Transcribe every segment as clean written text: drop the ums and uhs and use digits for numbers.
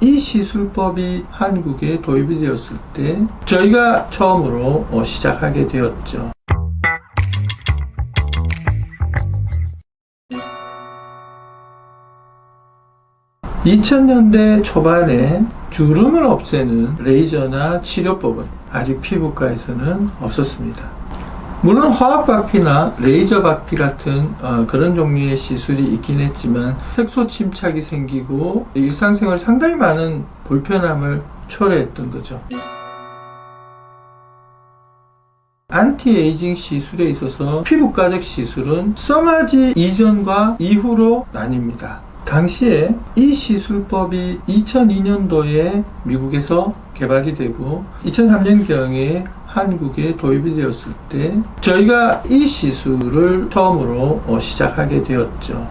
이 시술법이 한국에 도입이 되었을 때 저희가 처음으로 시작하게 되었죠. (2000년대) 초반에 주름을 없애는 레이저나 치료법은 아직 피부과에서는 없었습니다. 물론 화학박피나 레이저 박피 같은 그런 종류의 시술이 있긴 했지만 색소 침착이 생기고 일상생활 상당히 많은 불편함을 초래했던 거죠. 안티에이징 시술에 있어서 피부과적 시술은 써마지 이전과 이후로 나뉩니다. 당시에 이 시술법이 2002년도에 미국에서 개발이 되고 2003년경에 한국에 도입이 되었을 때 저희가 이 시술을 처음으로 시작하게 되었죠.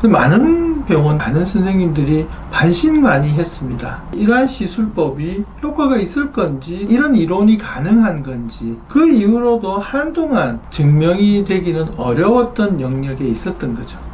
많은 병원, 많은 선생님들이 반신반의했습니다. 이러한 시술법이 효과가 있을 건지, 이런 이론이 가능한 건지, 그 이후로도 한동안 증명이 되기는 어려웠던 영역에 있었던 거죠.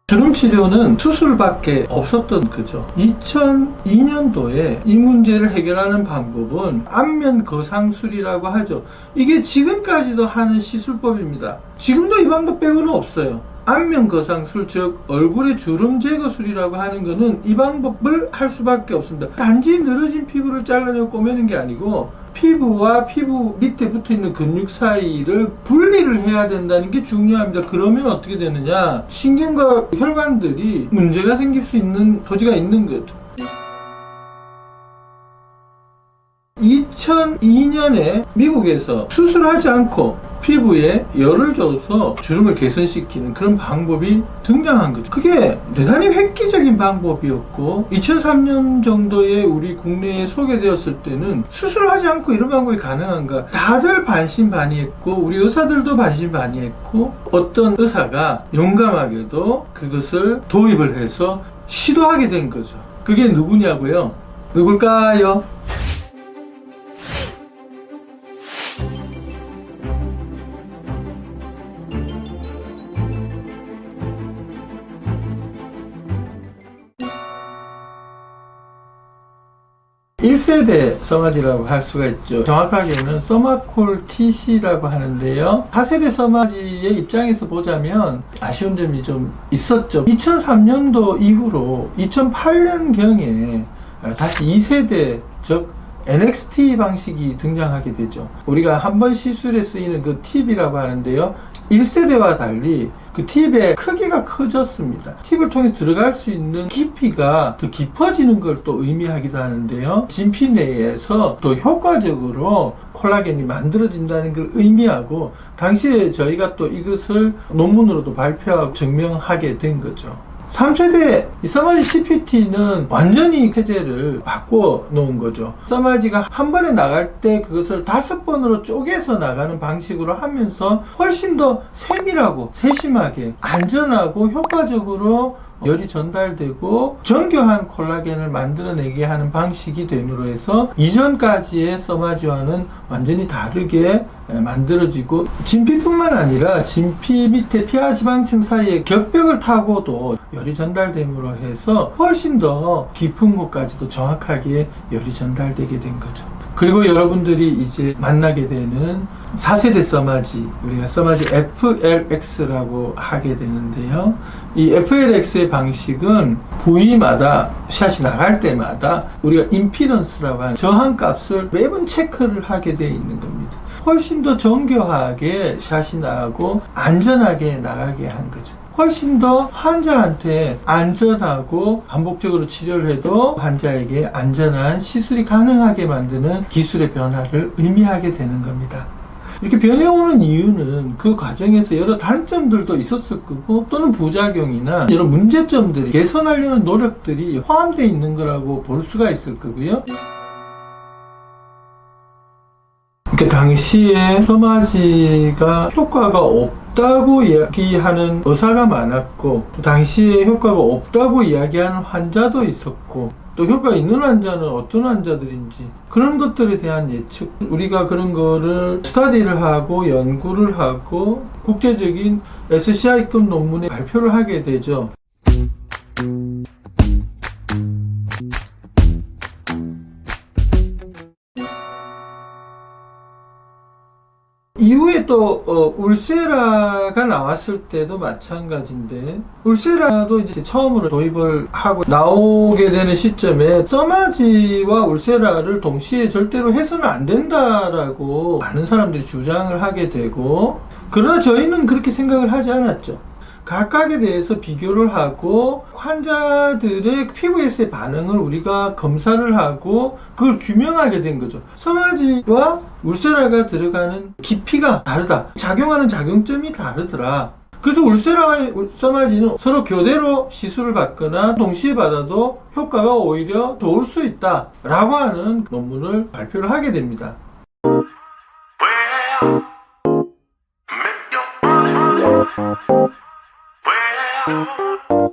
주름 치료는 수술밖에 없었던 거죠. 2002년도에 이 문제를 해결하는 방법은 안면 거상술이라고 하죠. 이게 지금까지도 하는 시술법입니다. 지금도 이 방법 빼고는 없어요. 안면 거상술, 즉 얼굴의 주름 제거술이라고 하는 거는 이 방법을 할 수밖에 없습니다. 단지 늘어진 피부를 잘라내고 꼬매는 게 아니고 피부와 피부 밑에 붙어있는 근육 사이를 분리를 해야 된다는 게 중요합니다. 그러면 어떻게 되느냐, 신경과 혈관들이 문제가 생길 수 있는 소지가 있는 거죠. 2002년에 미국에서 수술하지 않고 피부에 열을 줘서 주름을 개선시키는 그런 방법이 등장한 거죠. 그게 대단히 획기적인 방법이었고 2003년 정도에 우리 국내에 소개되었을 때는 수술하지 않고 이런 방법이 가능한가, 다들 반신반의했고 우리 의사들도 반신반의했고 어떤 의사가 용감하게도 그것을 도입을 해서 시도하게 된 거죠. 그게 누구냐고요? 누굴까요? 1세대 써마지라고 할 수가 있죠. 정확하게는 써마콜 TC라고 하는데요. 4세대 써마지의 입장에서 보자면 아쉬운 점이 좀 있었죠. 2003년도 이후로 2008년경에 다시 2세대, 즉 NXT 방식이 등장하게 되죠. 우리가 한 번 시술에 쓰이는 그 팁이라고 하는데요. 1세대와 달리 그 팁의 크기가 커졌습니다. 팁을 통해서 들어갈 수 있는 깊이가 더 깊어지는 걸 또 의미하기도 하는데요. 진피 내에서 또 효과적으로 콜라겐이 만들어진다는 걸 의미하고, 당시에 저희가 또 이것을 논문으로도 발표하고 증명하게 된 거죠. 3세대 이 써마지 CPT는 완전히 체제를 바꿔 놓은 거죠. 써마지가 한 번에 나갈 때 그것을 5번으로 쪼개서 나가는 방식으로 하면서 훨씬 더 세밀하고 세심하게 안전하고 효과적으로 열이 전달되고 정교한 콜라겐을 만들어내게 하는 방식이 됨으로 해서 이전까지의 써마지와는 완전히 다르게 만들어지고, 진피뿐만 아니라 진피 밑에 피하지방층 사이의 격벽을 타고도 열이 전달됨으로 해서 훨씬 더 깊은 곳까지도 정확하게 열이 전달되게 된 거죠. 그리고 여러분들이 이제 만나게 되는 4세대 써마지, 우리가 써마지 FLX라고 하게 되는데요. 이 FLX의 방식은 부위마다 샷이 나갈 때마다 우리가 임피던스라고 하는 저항값을 매번 체크를 하게 되어 있는 겁니다. 훨씬 더 정교하게 샷이 나가고 안전하게 나가게 한 거죠. 훨씬 더 환자한테 안전하고 반복적으로 치료를 해도 환자에게 안전한 시술이 가능하게 만드는 기술의 변화를 의미하게 되는 겁니다. 이렇게 변해오는 이유는 그 과정에서 여러 단점들도 있었을 거고, 또는 부작용이나 여러 문제점들이 개선하려는 노력들이 포함되어 있는 거라고 볼 수가 있을 거고요. 그러니까 당시에 써마지가 효과가 없다고 이야기하는 의사가 많았고, 또 당시에 효과가 없다고 이야기하는 환자도 있었고, 또 효과가 있는 환자는 어떤 환자들인지, 그런 것들에 대한 예측, 우리가 그런 거를 스터디를 하고 연구를 하고 국제적인 SCI급 논문에 발표를 하게 되죠. 또 울세라가 나왔을 때도 마찬가지인데, 울세라도 이제 처음으로 도입을 하고 나오게 되는 시점에 써마지와 울세라를 동시에 절대로 해서는 안 된다라고 많은 사람들이 주장을 하게 되고, 그러나 저희는 그렇게 생각을 하지 않았죠. 각각에 대해서 비교를 하고 환자들의 피부에서의 반응을 우리가 검사를 하고 그걸 규명하게 된 거죠. 써마지와 울세라가 들어가는 깊이가 다르다. 작용하는 작용점이 다르더라. 그래서 울세라와 써마지는 서로 교대로 시술을 받거나 동시에 받아도 효과가 오히려 좋을 수 있다 라고 하는 논문을 발표를 하게 됩니다. Well,